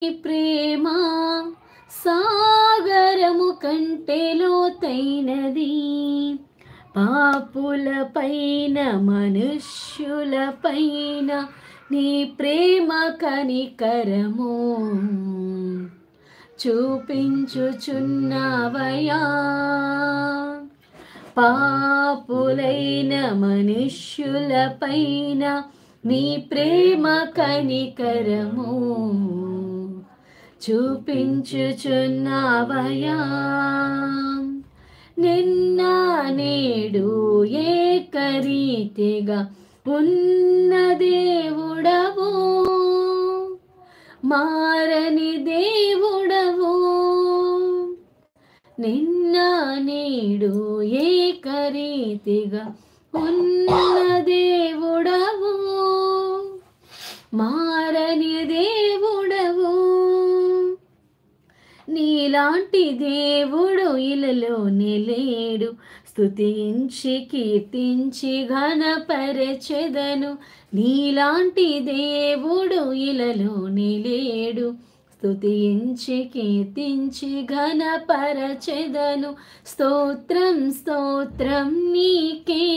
ప్రేమ సాగరము కంటే లోతైనది, పాపుల పైన మనుష్యుల పైన నీ ప్రేమ కనికరము చూపించుచున్నావయా. పాపులైన మనుష్యుల పైన నీ ప్రేమ కనికరము చూపించుచున్నావయా. నిన్న నేడు ఏకరీతిగా ఉన్న దేవుడవు, మారని దేవుడవు. నిన్న నేడు ఏకరీతిగా ఉన్న దేవుడవు, మారని దేవుడవు. నీలాంటి దేవుడు ఇలలోనే లేడు, స్తుతించి కీర్తించి ఘనపరచెదను. నీలాంటి దేవుడు ఇలలోనే లేడు, స్తుతించి కీర్తించి ఘనపరచెదను. స్తోత్రం స్తోత్రం నీకే,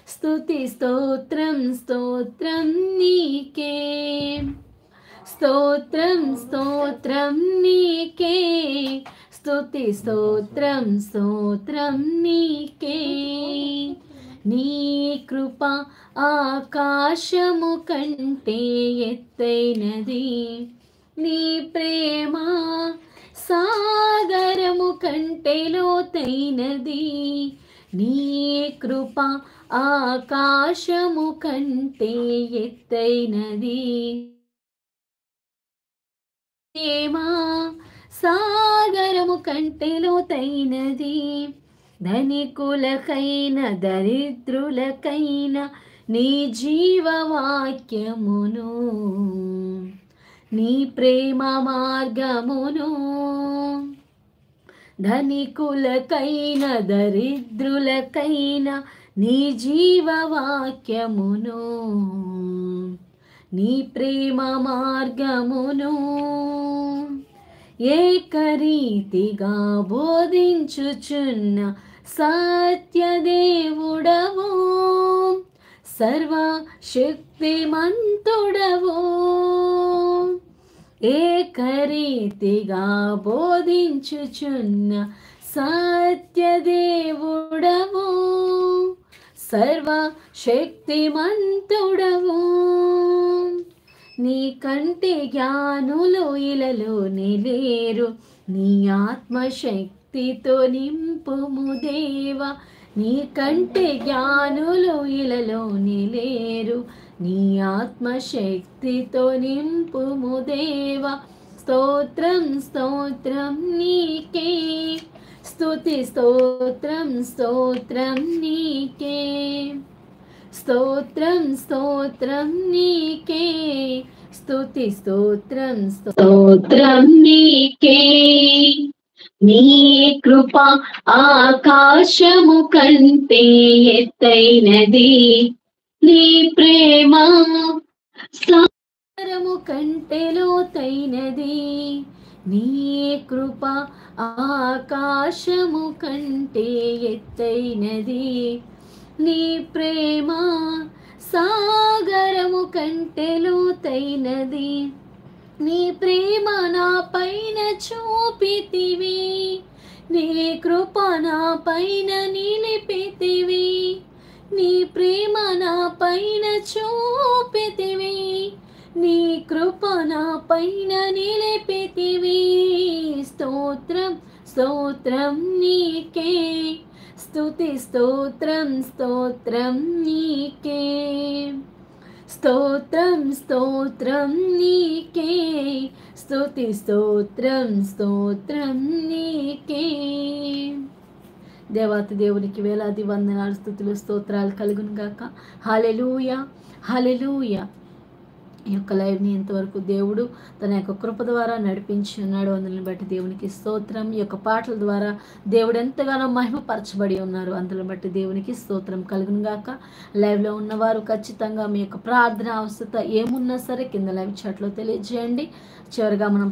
స్తుతి స్తోత్రం స్తోత్రం నీకే. స్తోత్రం స్తోత్రం నీకే, స్తుతి స్తోత్రం స్తోత్రం నీకే. నీ కృప ఆకాశము కంటే ఎత్తైనది, నీ ప్రేమ సాగరము కంటే లోతైనది. నీ కృప ఆకాశము కంటే ఎత్తైనది, ప్రేమ సాగరము కంటే లోతైనది. ధనికులకైన దరిద్రులకైన నీ జీవవాక్యమును, నీ ప్రేమ మార్గమును. ధనికులకైన దరిద్రులకైన నీ జీవవాక్యమును, నీ ప్రేమ మార్గమును ఏకరీతిగా బోధించుచున్న సత్యదేవుడవు, సర్వశక్తిమంతుడవు. ఏకరీతిగా బోధించుచున్న సత్యదేవుడవు, సర్వశక్తిమంతుడవు. నీ కంటే జ్ఞానులు ఇలలోనే లేరు, నీ ఆత్మశక్తితో నింపుము దేవా. నీ కంటే జ్ఞానులు ఇలలోనే లేరు, నీ ఆత్మశక్తితో నింపుము దేవా. స్తోత్రం స్తోత్రం నీకే, స్తుతి స్తోత్రం స్తోత్రం నీకే. స్తోత్రం స్తోత్రం నీకే, స్తుతి స్తోత్రం స్తోత్రం నీకే. నీ కృప ఆకాశము కంటే ఎత్తైనది, నీ ప్రేమ సాగరము కంటే లోతైనది. నీ కృప ఆకాశము కంటే ఎత్తైనది, నీ ప్రేమ సాగరము కంటే లోతైనది. నీ ప్రేమ నా పైన చూపితివి, నీ కృప నా పైన నిలిపితివి. నీ ప్రేమ నా పైన చూపితివి, నీ కృప నా పైన నిలిపితివి. స్తోత్రం స్తోత్రం నీకే, స్తుతి స్తోత్రం స్తోత్రం నీకే. స్తోత్రం స్తోత్రం నీకే, స్తుతి స్తోత్రం స్తోత్రం నీకే. దేవాతి దేవునికి వేలాది వందనాలు, స్తుతులు, స్తోత్రాలు కలుగును గాక. హల్లెలూయా హల్లెలూయా. ఈ యొక్క లైవ్ని ఇంతవరకు దేవుడు తన యొక్క కృప ద్వారా నడిపించి ఉన్నాడు. అందుని బట్టి దేవునికి స్తోత్రం. ఈ యొక్క పాటల ద్వారా దేవుడు ఎంతగానో మహిమపరచబడి ఉన్నారు. అందుని బట్టి దేవునికి స్తోత్రం కలుగును గాక. లైవ్లో ఉన్నవారు ఖచ్చితంగా మీ యొక్క ప్రార్థన అవసరత ఏమున్నా సరే కింద లైవ్ చాట్లో తెలియజేయండి. చివరిగా మనం